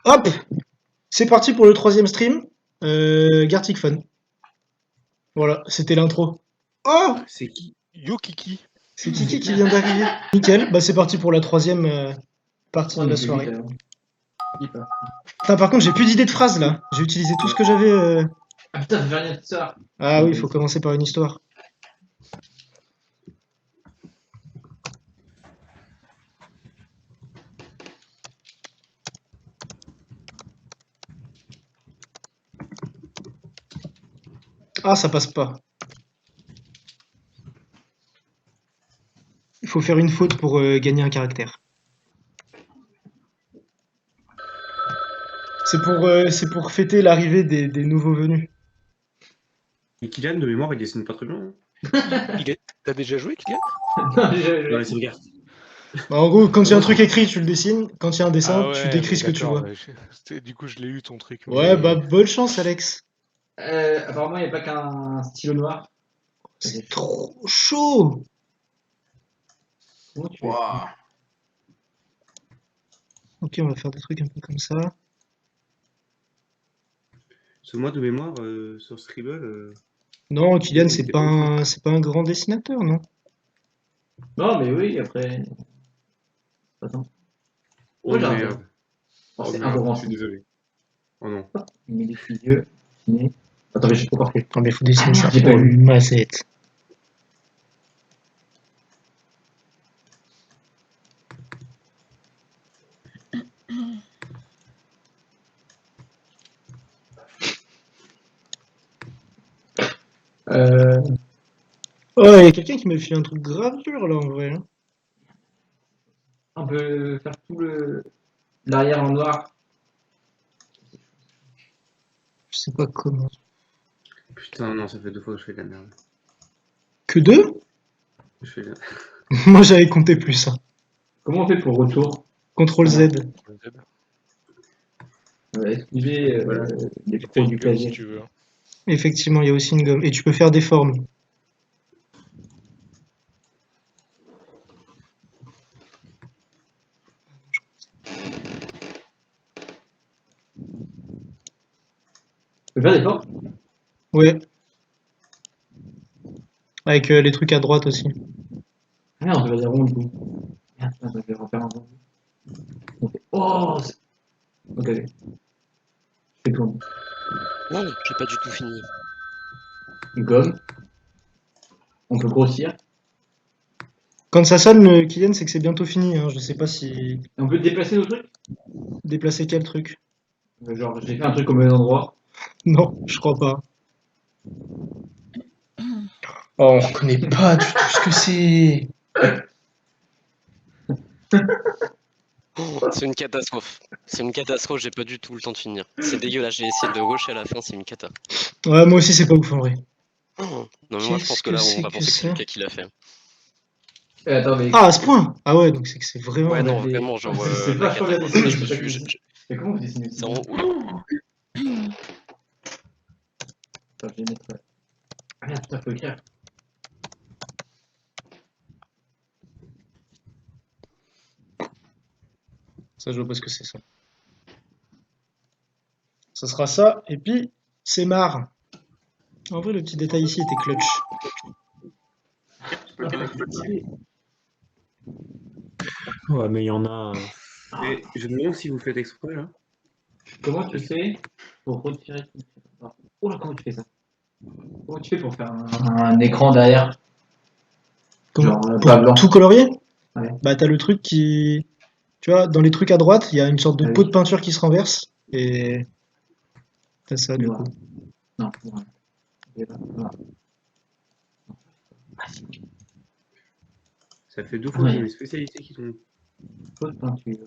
Hop! C'est parti pour le troisième stream. Gartic Fun. Voilà, c'était l'intro. Oh! C'est qui? Yo Kiki. C'est Kiki qui vient d'arriver. Nickel, bah c'est parti pour la troisième partie de la soirée. Putain, par contre, j'ai plus d'idées de phrases là. J'ai utilisé tout ce que j'avais. Ah putain, ça fait rien de ça. Ah oui, il faut commencer par une histoire. Ah, ça passe pas. Il faut faire une faute pour gagner un caractère. C'est pour fêter l'arrivée des nouveaux venus. Et Kylian, de mémoire, il dessine pas très bien. Hein. T'as déjà joué, Kylian? Dans la sauvegarde. Bah, en gros, quand il y a un truc écrit, tu le dessines. Quand il y a un dessin, Ah ouais, tu décris ce que tu d'accord, vois. Du coup, je l'ai eu ton truc. Ouais, mais- bah bonne chance, Alex. Apparemment, il n'y a pas qu'un stylo noir. C'est trop chaud. Comment tu fais Waouh. Ok, on va faire des trucs un peu comme ça. Parce que moi, de mémoire, sur Scribble, Non, Kylian, c'était pas ouf. c'est pas un grand dessinateur, non? Non, mais oui, après. Attends. Oh j'ai raté. merde. Oh, Oh c'est un merde, grand je suis désolé. Oh non. Il met des figures. Attends, mais j'ai pas compris. Non, mais faut dessiner ça. J'ai pas Oh, vu. mazette. Oh, il y a quelqu'un qui m'a filé un truc grave dur là en vrai. Hein. On peut faire tout l'arrière en noir. Je sais pas comment. Putain, non, ça fait 2 fois que je fais de la merde. Que deux? Je fais de... Moi j'avais compté plus. Hein. Comment on fait pour retour? Ctrl Z. Esquiver Voilà. les Et t'as pros une du gomme, clavier. si tu veux. Effectivement, il y a aussi une gomme. Et tu peux faire des formes. Tu peux faire des portes? Ouais. Avec les trucs à droite aussi. Ah merde, on peut faire des ronds du coup. Merde, putain, je vais refaire un rond. Oh ok. Je fais tourner. Non, j'ai pas du tout fini. Une gomme. On peut grossir. Quand ça sonne, Kylian, c'est que c'est bientôt fini. Hein. Je sais pas si. Et on peut déplacer nos trucs? Déplacer quel truc? Genre, j'ai fait un truc au même endroit. Non, je crois pas. Oh, on reconnaît pas du tout ce que c'est. C'est une catastrophe. C'est une catastrophe, j'ai pas du tout le temps de finir. C'est dégueulasse, j'ai essayé de rusher à la fin, c'est une cata. Ouais, moi aussi, c'est pas ouf en vrai. Non, mais moi je pense Qu'est-ce que que là, on c'est va que penser que c'est ça? Lucas qui l'a fait. Attends, mais. Ah, à ce point! Ah ouais, donc c'est que c'est vraiment. Ouais, non, des- vraiment, genre, C'est la vachement cata, bien quoi. dessiné, Je me c'est ça suis. que je dis. Mais comment vous dessinez C'est ça? vraiment- Attends, je vais mettre. Ah merde, putain, faut écrire. Ça, je vois pas ce que c'est ça. Ça sera ça, et puis c'est marre. En vrai, le petit détail ici était clutch. Tu peux le mettre stylé. Ouais, mais il y en a. Et je me demande si vous faites exprès, là. Comment tu fais pour retirer tout ça? Oh là, comment tu fais ça? Comment tu fais pour faire un écran derrière? Comment? Genre, Pour pas blanc. tout colorier? Ouais. Bah, t'as le truc qui. Tu vois, dans les trucs à droite, il y a une sorte de Ah oui. pot de peinture qui se renverse, et t'as ça du Voilà. coup. Non, voilà. Et là, voilà. Ça fait 2 fois que j'ai mes spécialités qui tombent. Pot de peinture.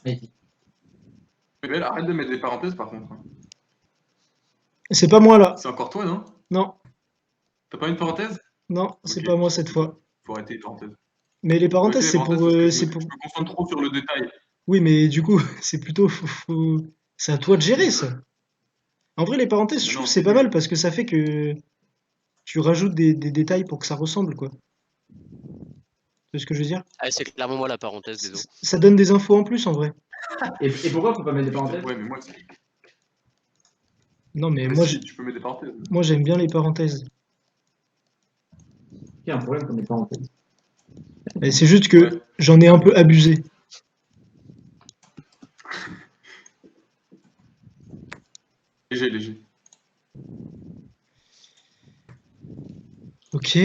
Vas-y. Mais là, arrête de mettre des parenthèses par contre. C'est pas moi là. C'est encore toi, non? Non, T'as pas une parenthèse? non, c'est Ok. pas moi cette fois. Faut arrêter les parenthèses. Mais les Faut arrêter parenthèses, les c'est parenthèses pour, parce que c'est je pour. me concentre trop sur le détail. Oui, mais du coup, c'est plutôt. C'est à toi de gérer ça. En vrai, les parenthèses, je Mais trouve non, c'est c'est pas mal nul. parce que ça fait que tu rajoutes des détails pour que ça ressemble, quoi. C'est ce que je veux dire? Ah, c'est clairement moi la parenthèse, désolé. Ça donne des infos en plus en vrai. Et pourquoi faut pas mettre des parenthèses? Ouais, mais moi, Non, mais mais moi, si, tu peux mettre des parenthèses. moi j'aime bien les parenthèses. Il y a un problème qu'on met parenthèses. Et c'est juste que Ouais. j'en ai un peu abusé. Léger, léger. Ok.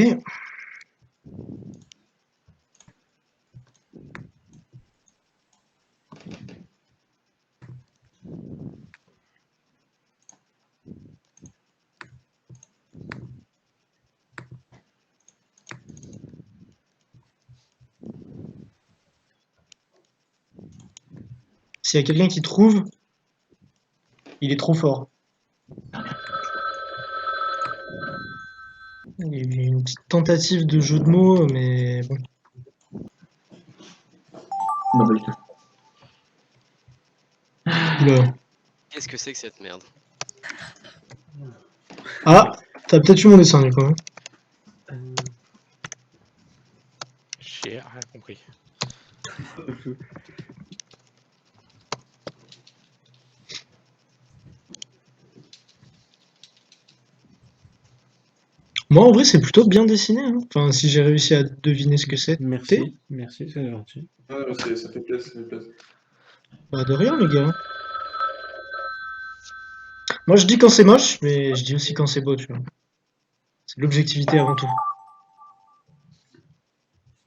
S'il y a quelqu'un qui trouve, il est trop fort. Il y a eu une petite tentative de jeu de mots, mais bon. Non, pas du tout. Oula. Qu'est-ce que c'est que cette merde? Ah, t'as peut-être eu mon dessin du coup. Hein. J'ai rien compris. Moi en vrai c'est plutôt bien dessiné. Hein. Enfin si j'ai réussi à deviner ce que c'est. Merci, merci, c'est gentil. Ah, ça fait plaisir, ça fait plaisir. Bah de rien les gars. Moi je dis quand c'est moche, mais je dis aussi quand c'est beau, tu vois. C'est l'objectivité avant tout.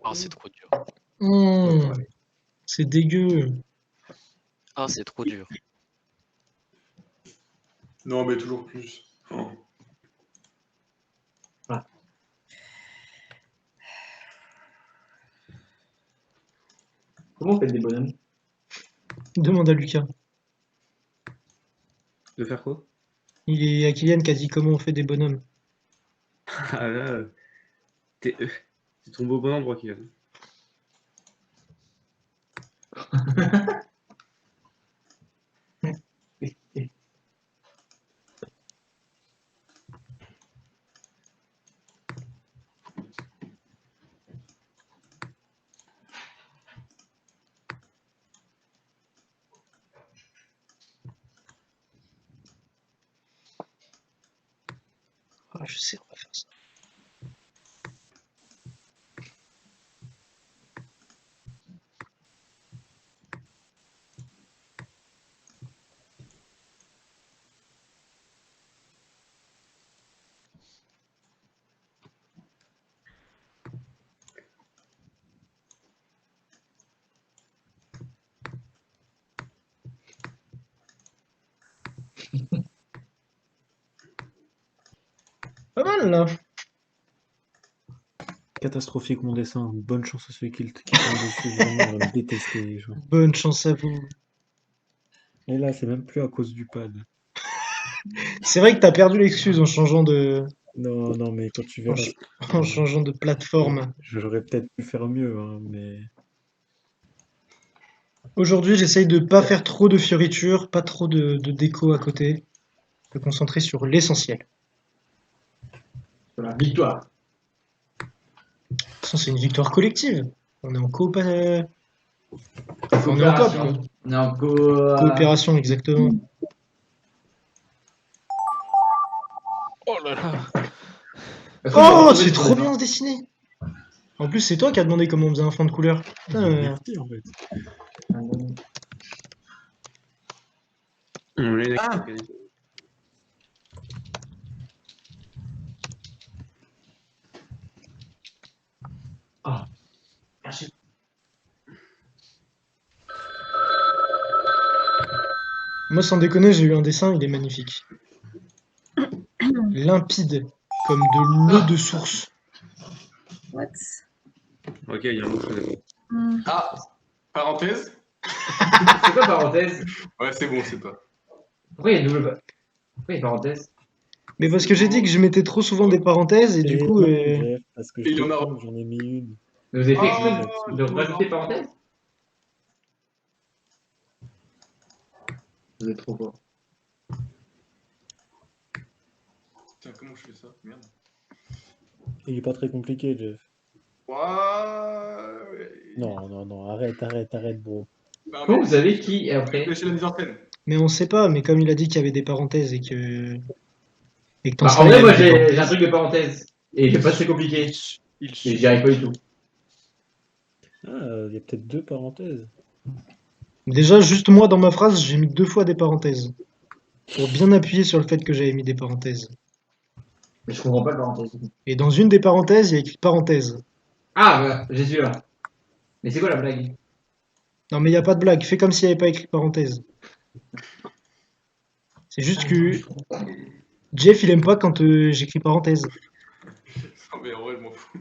Ah, c'est trop dur. C'est dégueu. Ah, c'est trop dur. Non, mais toujours plus. Oh. Comment on fait des bonhommes? Demande à Lucas. De faire quoi? Il est à Kylian qui a dit comment on fait des bonhommes. Ah là, t'es tombé au bon endroit, Kylian. Ah je sais, on va faire ça. Pas mal là. Catastrophique mon dessin. Bonne chance à ceux qui tombent dessus. Vraiment, on va me détester les gens. Bonne chance à vous. Et là, c'est même plus à cause du pad. C'est vrai que t'as perdu l'excuse en changeant de, Non, non, mais quand tu en, verras, ch- en changeant de plateforme. j'aurais peut-être pu faire mieux, hein, mais Aujourd'hui, j'essaye de pas faire trop de fioritures, pas trop de déco à côté, de concentrer sur l'essentiel. Sur la victoire. De toute façon, c'est une victoire collective. On est en coop, on est en coop, quoi. On est en Coopération, exactement. Oh là là. Oh, c'est trop bien dessiné. En plus, c'est toi qui as demandé comment on faisait un fond de couleur. Putain, merci en fait. On est Ah. Merci. moi, sans déconner, j'ai eu un dessin, il est magnifique. Limpide, comme de l'eau de source. What? Ok, il y a un mot que je connais pas. Ah, parenthèse. C'est quoi parenthèse? Ouais, c'est bon, c'est toi. Pourquoi il y a double Pourquoi il y a parenthèse? Mais parce que j'ai dit que je mettais trop souvent des parenthèses et du coup, non, Jeff, parce que je il y en te a- trompe, j'en ai mis une. Vous avez fait Oh, exprès de rajouter parenthèse? Vous êtes trop fort. Tiens, comment je fais ça? Merde. Il est pas très compliqué, Jeff. Ouais. Non, non, non, arrête, arrête, arrête, bro. Bah, Comment mais- vous savez qui est après? Réfléchis à la mise en scène. Mais on sait pas, mais comme il a dit qu'il y avait des parenthèses et que. Et que ton Bah, en slime, vrai, il y moi avait des j'ai un parenthèses. truc de parenthèse. Et il est pas très compliqué. Il Et j'y arrive pas du tout. Ah, il y a peut-être 2 parenthèses. Déjà, juste moi, dans ma phrase, j'ai mis 2 fois des parenthèses. Pour bien appuyer sur le fait que j'avais mis des parenthèses. Mais je comprends pas le parenthèse. Et dans une des parenthèses, il y a écrit parenthèse. Ah, voilà, j'ai celui-là. Mais c'est quoi la blague? Non, mais il n'y a pas de blague. Fais comme s'il n'y avait pas écrit parenthèse. C'est juste que Jeff, il aime pas quand j'écris parenthèse. Non, mais en vrai, je m'en fous.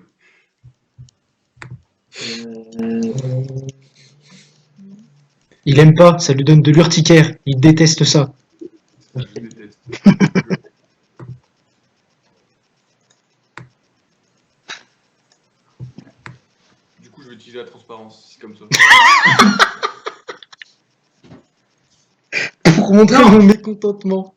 Il aime pas, ça lui donne de l'urticaire. Il déteste ça. Je déteste. Du coup, je vais utiliser la transparence, c'est comme ça. Pour montrer mon mécontentement.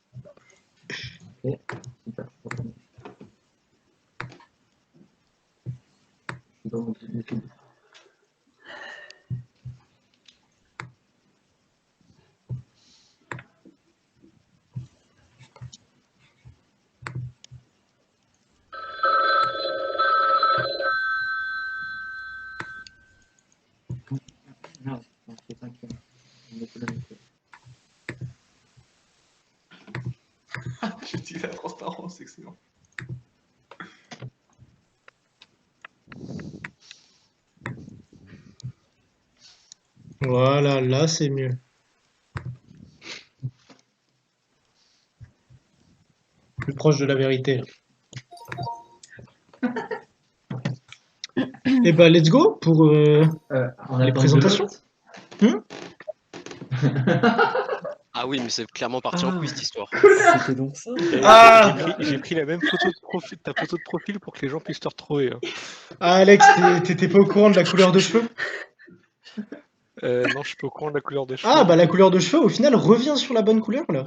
J'utilise la transparence, c'est excellent. Voilà, là c'est mieux. Plus proche de la vérité. Là. Et bah let's go pour les présentations. Ah oui, mais c'est clairement parti en quiz cette histoire. C'était donc ça. Ah J'ai pris la même photo de profil, ta photo de profil pour que les gens puissent te retrouver. Hein. Ah, Alex, t'étais pas au courant de la couleur de cheveux? Non, je suis pas au courant de la couleur des cheveux. Ah bah la couleur de cheveux au final revient sur la bonne couleur là.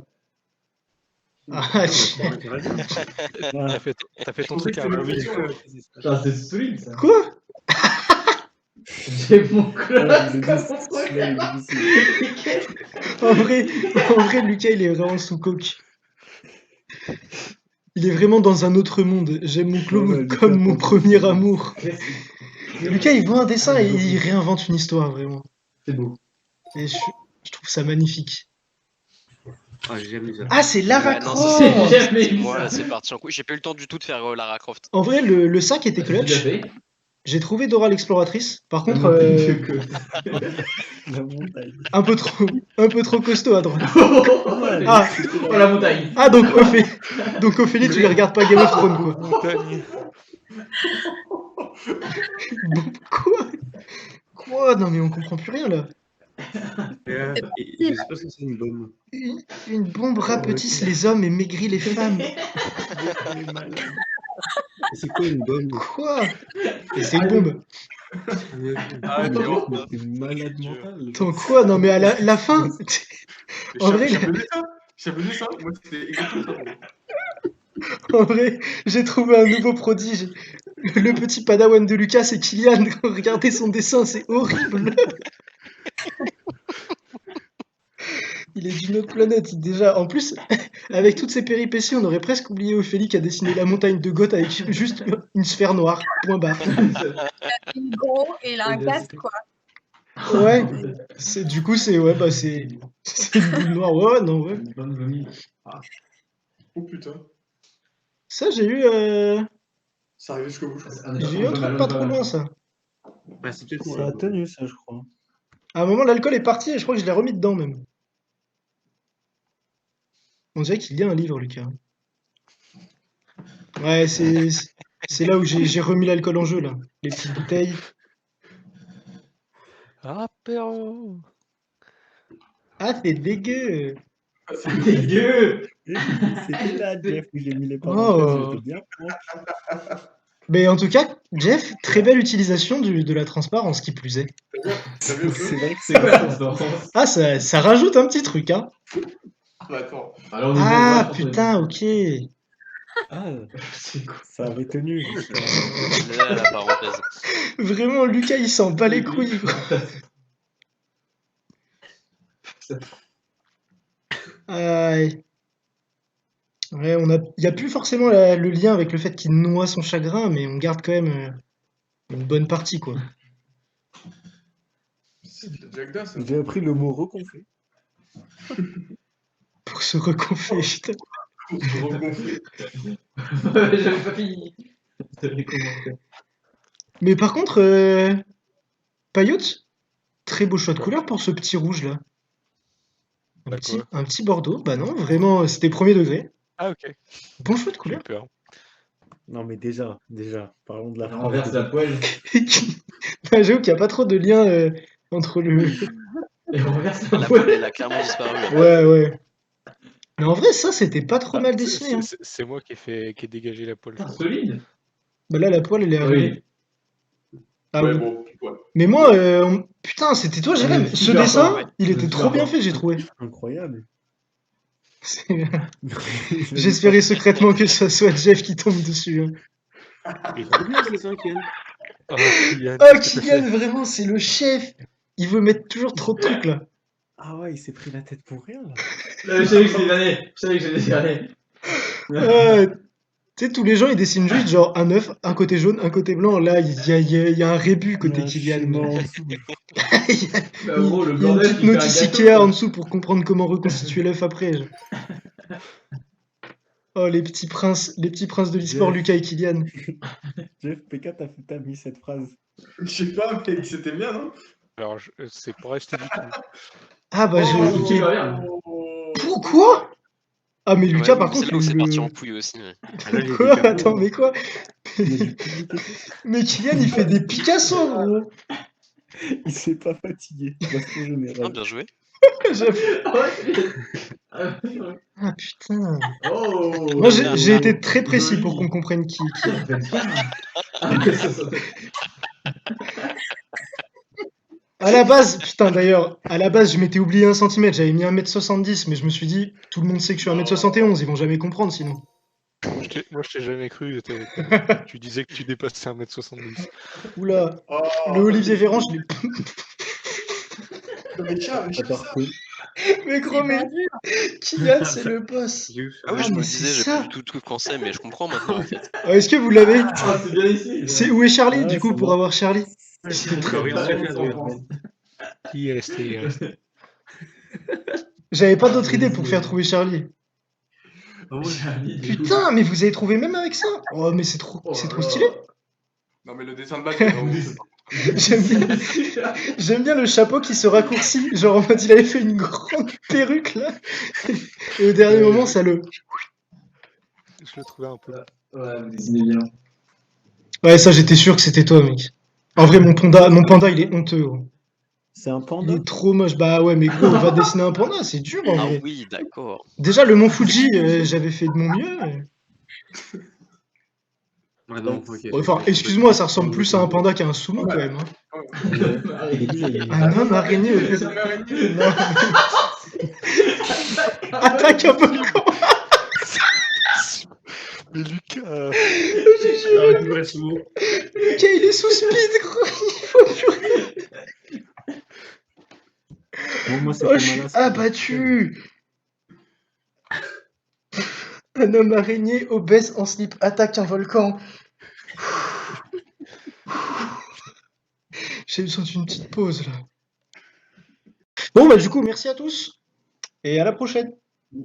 Ah, T'as fait ton truc à mon Ah, c'est solide ça. quoi? J'ai mon coloc Ah, il est comme difficile, mon truc. celui-là, il est difficile. En vrai, Lucas il est vraiment sous coke. Il est vraiment dans un autre monde. J'aime mon clone Ouais, Lucas, comme mon pour- premier amour. Lucas il voit un dessin et il réinvente une histoire vraiment. C'est beau. Et je trouve ça magnifique. Ah, j'ai jamais vu ça. Ah c'est Lara Ouais, non, Croft. c'est jamais vu Moi, ça. là, c'est parti en couille. J'ai pas eu le temps du tout de faire Lara Croft. En vrai le sac était J'ai déjà clutch. fait. J'ai trouvé Dora l'exploratrice. Par contre La montagne. un peu trop costaud à droite. Ah, Ah, oh la montagne. ah donc Ophélie tu les regardes pas Game of Thrones quoi. montagne. Bon, quoi? Non mais on comprend plus rien là. Je sais pas ce que c'est une bombe. Une bombe rapetisse les hommes et maigrit les femmes. C'est quoi une bombe? Quoi? Et c'est une bombe. Ah, Mais attends. mec, mais t'es malade mental. Attends quoi? Non mais à la fin. En vrai, J'avais ça. Moi, c'était exactement ça. En vrai, j'ai trouvé un nouveau prodige. Le petit padawan de Lucas, c'est Kylian. Regardez son dessin, c'est horrible. Il est d'une autre planète déjà. En plus, avec toutes ces péripéties, on aurait presque oublié Ophélie qui a dessiné la montagne de Goth avec juste une sphère noire. Point barre. Il est gros et il a un casque, quoi. Ouais. Du coup, c'est une boule noire. Ouais, non, ouais. Une bonne vomi. Oh putain. Ça, j'ai eu Ça arrive jusqu'au bout, je crois. un truc pas trop loin, ça. Bah, c'est peut-être moi. Ça a tenu, ça, je crois. À un moment, l'alcool est parti et je crois que je l'ai remis dedans même. On dirait qu'il y a un livre, Lucas. Ouais, c'est là où j'ai remis l'alcool en jeu, là. Les petites bouteilles. Apéro. Ah, c'est dégueu. C'est dégueu. C'était là, Jeff, où j'ai mis les Oh. parenthèses. J'étais bien proche. Mais en tout cas, Jeff, très belle utilisation de la transparence, qui plus est. T'as vu un peu C'est vrai que C'est c'est quoi la transparence? Ah, ça rajoute un petit truc, hein. Bah, attends. Alors, on est Ah, bon, ouais, putain, ok. Ah, C'est quoi? ça avait tenu. justement. Là, la parenthèse. Vraiment, Lucas, il s'en bat les couilles. Quoi. Aïe. Ouais, il n'y a plus forcément le lien avec le fait qu'il noie son chagrin, mais on garde quand même une bonne partie, quoi. C'est de la Jack Da, ça. J'ai appris le mot reconflit. Pour se reconfler, putain. Pour se regonfler. J'avais pas fini. J'avais commenté. Mais par contre, Payot, très beau choix de couleur pour ce petit rouge là. Bah quoi? Un petit bordeaux. Bah non, vraiment, c'était premier degré. Ah ok, Bon choix de j'ai eu couleur. peur. Non, mais déjà, parlons de la Il renverse la phrase. poêle. Ah, j'avoue qu'il n'y a pas trop de lien entre le. Et on renverse la La poêle. poêle, elle a clairement disparu. hein. Ouais, ouais. Mais en vrai, ça, c'était pas trop Ah, mal dessiné. Hein. c'est moi qui ai dégagé la poêle. je Putain, crois. solide. Bah là, la poêle, elle est arrivée. Oui. Ah Ouais, oui. bon, ouais. Mais moi, putain, c'était toi, Jérém. Ouais, Ce super dessin, fort, ouais. il était Ouais, trop super bien fort. fait, j'ai trouvé. Incroyable. C'est- J'espérais secrètement que ça soit Jeff qui tombe dessus. Hein. Il est trop bien ce dessin, Kian. Oh, Kylian, Oh, qu'est-ce que t'as Kylian, fait? vraiment, c'est le chef. Il veut mettre toujours trop de trucs là. Ah ouais, il s'est pris la tête pour rien, là. Là, je savais que c'était l'année. Je savais que j'allais dégager. Tu sais, tous les gens ils dessinent juste genre un œuf, un côté jaune, un côté blanc. Là, il y a un rébut Il y a côté un Kylian. schéma en dessous. Il y a, Bah, gros, le il y a une bordel petite qui fait un notice gâteau, Ikea quoi. en dessous pour comprendre comment reconstituer l'œuf après. Genre. Oh, les petits princes de l'e-sport, Jeff. Lucas et Kylian. Jeff, PK, t'as mis cette phrase. Je sais pas, mais c'était bien, non? Alors, c'est pas resté du tout. Ah bah Oh, je. Mickey va bien. Pourquoi? Ah mais Lucas Ouais, par c'est contre là où c'est parti le. en couille aussi. Ouais. Ah, là, j'ai Quoi? été Attends, mais quoi? Il y a du public et tout. Mais Kylian il fait des Picasso gros. Il s'est pas fatigué. Baston Ah, général. bien joué. J'avoue. Ah, ouais. Ah putain. Oh. Moi j'ai été très précis pour qu'on comprenne qui est. Ça fait bien. Ah, ouais, ça. À la base, putain d'ailleurs, à la base je m'étais oublié 1 centimètre, j'avais mis 1m70, mais je me suis dit, tout le monde sait que je suis 1m71, ils vont jamais comprendre sinon. Moi, je t'ai jamais cru. Tu disais que tu dépassais 1m70. Oula, Oh, le Olivier Véran, je l'ai. mais Charles, T'as pas reconnu. Mais gros, mais Kylian, c'est le boss. J'ai eu Ah oui, je mais me c'est disais, j'ai ça. pas du tout tout français, mais je comprends maintenant en fait. Est-ce que vous l'avez? Ah, c'est bien ici. C'est où est Charlie Ouais, du coup c'est pour bon. avoir Charlie? C'est très bien, très c'est bien. bien. Il est resté. J'avais pas d'autre idée pour faire trouver Charlie. Oh, Putain, mais vous avez trouvé même avec ça? Oh, mais c'est trop stylé. Non, mais le dessin de base, c'est vraiment. J'aime bien le chapeau qui se raccourcit, genre en mode il avait fait une grande perruque là. Et au dernier moment, ça le. Je le trouvais un peu. Ouais, vous dessinez bien. Ouais, ça j'étais sûr que c'était toi, mec. En vrai, mon panda, il est honteux. Gros. C'est un Il panda. est trop moche. Bah ouais, mais gros, on va dessiner un panda, c'est dur en Ah vrai. oui, d'accord. Déjà, le mont Fuji, j'avais fait de mon mieux. Ah non, ok. Bon, enfin, excuse-moi, ça ressemble plus à un panda qu'à un sumo quand même. Hein. Au début, j'avais mis- Un homme araignée au C'est une araignée. Non. Attaque un volcan. Mais Lucas, Ah, ouais, ouais, c'est bon. Lucas, il est sous speed, gros. Il faut plus rien. Bon, moi, c'était Oh, je suis Malas. abattu. Un homme araignée obèse en slip attaque un volcan. J'ai besoin d'une petite pause là. Bon bah du coup merci à tous et à la prochaine.